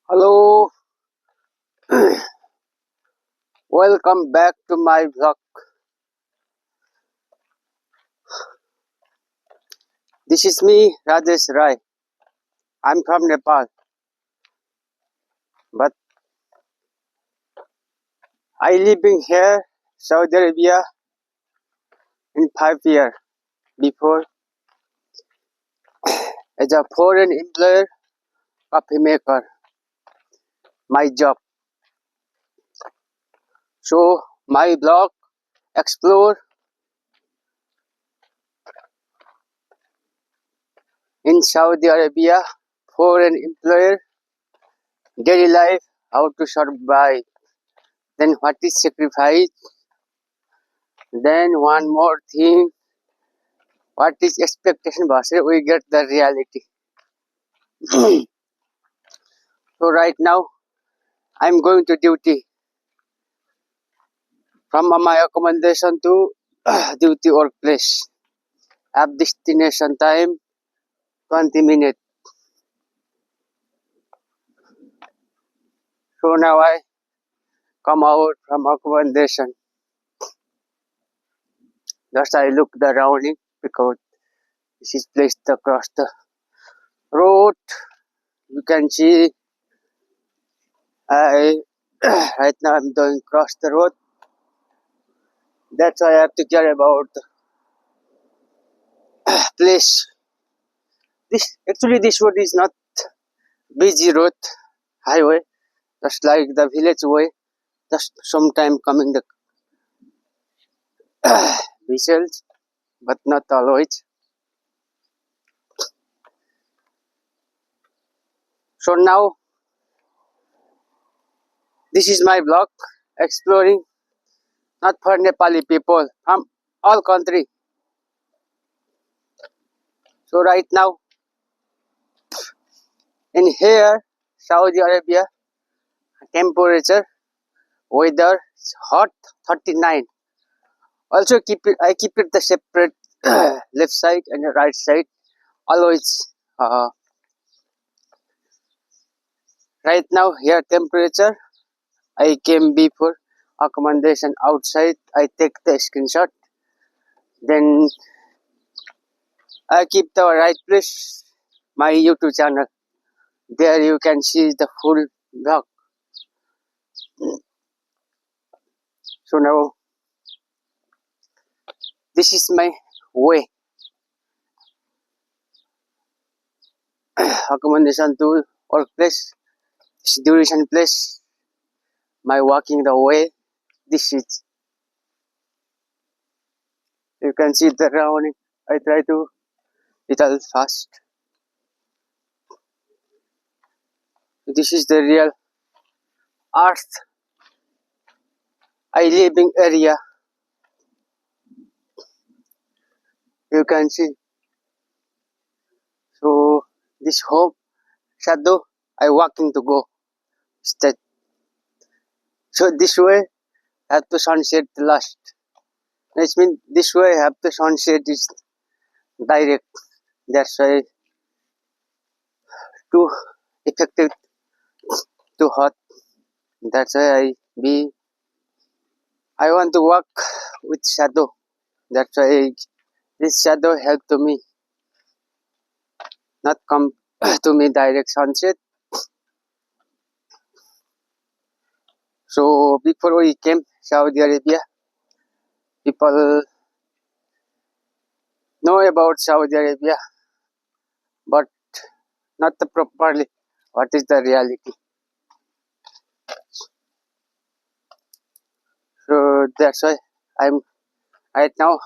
Hello, welcome back to my vlog. This is me, Rajesh Rai. I'm from Nepal, but I living here, Saudi Arabia, in 5 years. Before, as a foreign employer, coffee maker, my job. So my blog, explore in Saudi Arabia, foreign employer, daily life, how to survive. Then what is sacrifice? Then one more thing, what is expectation versus we get the reality. So right now I'm going to duty from my accommodation to duty workplace. At destination time 20 minutes. So now I come out from accommodation. Just I look the surrounding because this is placed across the road. You can see I right now I'm going across the road. That's why I have to care about the place. This road is not busy road highway, just like the village way. Just sometime coming the vehicles, but not always. So now this is my blog exploring not for Nepali people from all country. So right now in here Saudi Arabia temperature weather is hot 39. Also I keep it the separate left side and the right side always. Right now here temperature I came before accommodation outside. I take the screenshot. Then I keep the right place my YouTube channel. There you can see the full vlog. So now this is my way accommodation to workplace. This duration place. My walking the way. This is you can see the surrounding. I try to little fast. This is the real earth. I living area. You can see. So this home shadow I walking to go. Step. So this way have to sunset last. That means this way have to sunset is direct. That's why too effective, too hot. That's why I want to walk with shadow. That's why this shadow help to me, not come to me direct sunset. So before we came Saudi Arabia, people know about Saudi Arabia, but not the properly. What is the reality? So that's why I'm right now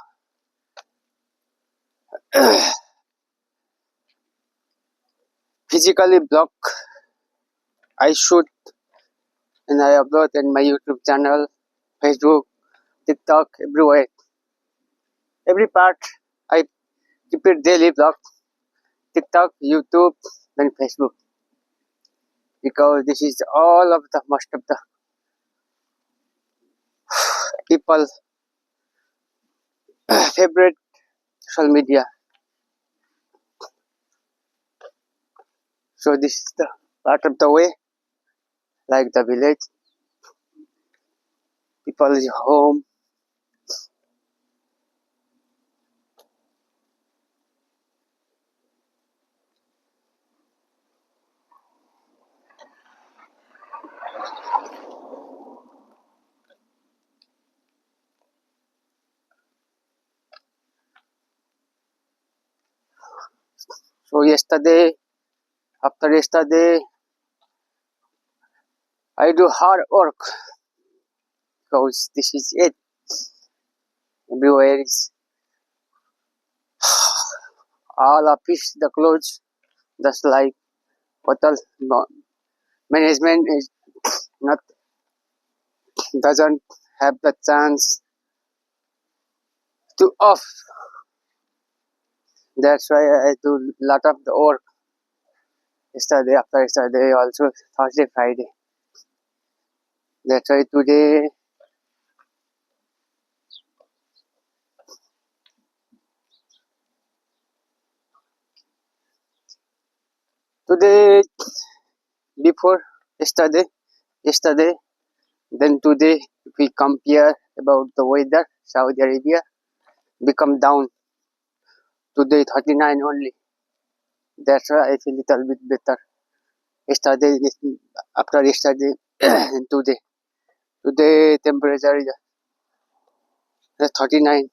physically block. I shoot and I upload in my YouTube channel, Facebook, TikTok, everywhere. Every part I keep it daily blog, TikTok, YouTube, then Facebook. Because this is all of the most of the people favorite social media. So this is the part of the way. like the village. People is home. So after yesterday, I do hard work because this is it. Everywhere is all office, the clothes, just like hotel management is not doesn't have the chance to off. That's why I do lot of the work yesterday after yesterday also Thursday Friday. That's why today before yesterday then today if we compare about the weather Saudi Arabia become down today 39 only. That's why I feel little bit better. Yesterday after yesterday and today temperature is 39.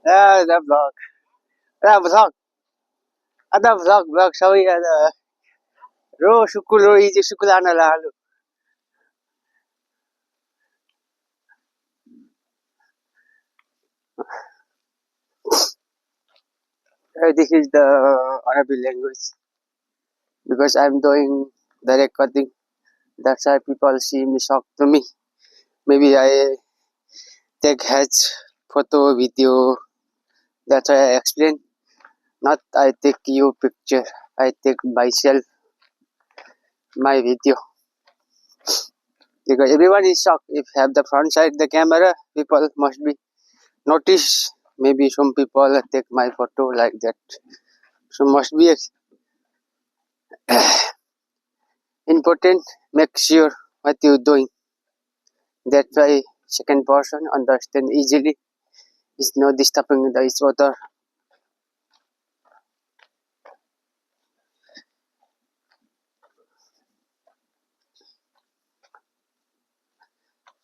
The vlog. Ada vlog sorry ada ro sukul iji sukul ana lalu. This is the Arabic language because I'm doing the recording. That's why people see me shock to me. Maybe I take heads photo video. That's why I explain. Not I take you picture. I take myself my video because everyone is shocked if have the front side the camera. People must be notice. Maybe some people take my photo like that. So must be important. Make sure what you doing. That's why second person understand easily. It's not disturbing the each other.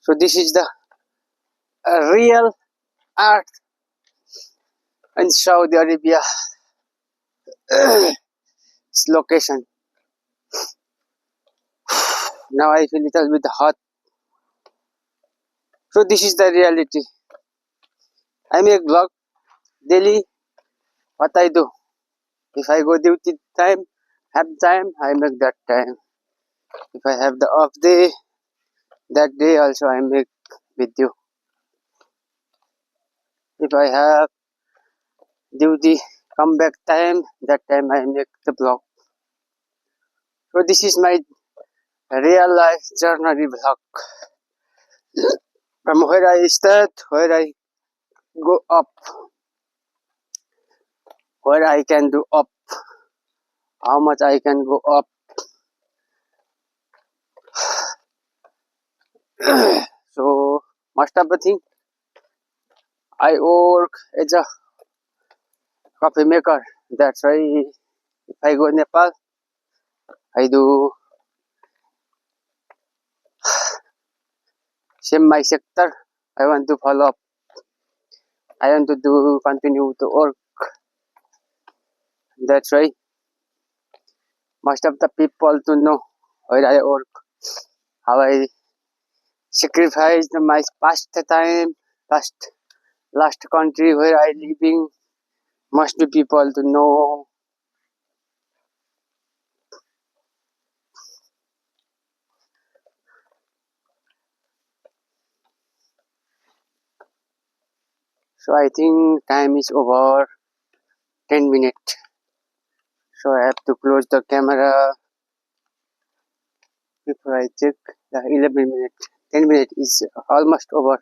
So this is the real art in Saudi Arabia. Its location. Now I feel little bit hot. So this is the reality. I make vlog daily. What I do. If I go duty time, have time, I make that time. If I have the off day, that day also I make video. If I have duty come back time, that time I make the vlog. So this is my real life journey vlog. From where I start, where I go up, where I can do up, how much I can go up. So most of the thing I work as a coffee maker. That's why if I go Nepal, I do same my sector. I want to follow up. I want to do continue to work. That's why most of the people to know where I work, how I sacrificed my past time, last country where I living. Must be people to know. So I think time is over 10 minutes. So I have to close the camera before I check the 11 minutes. 10 minutes is almost over.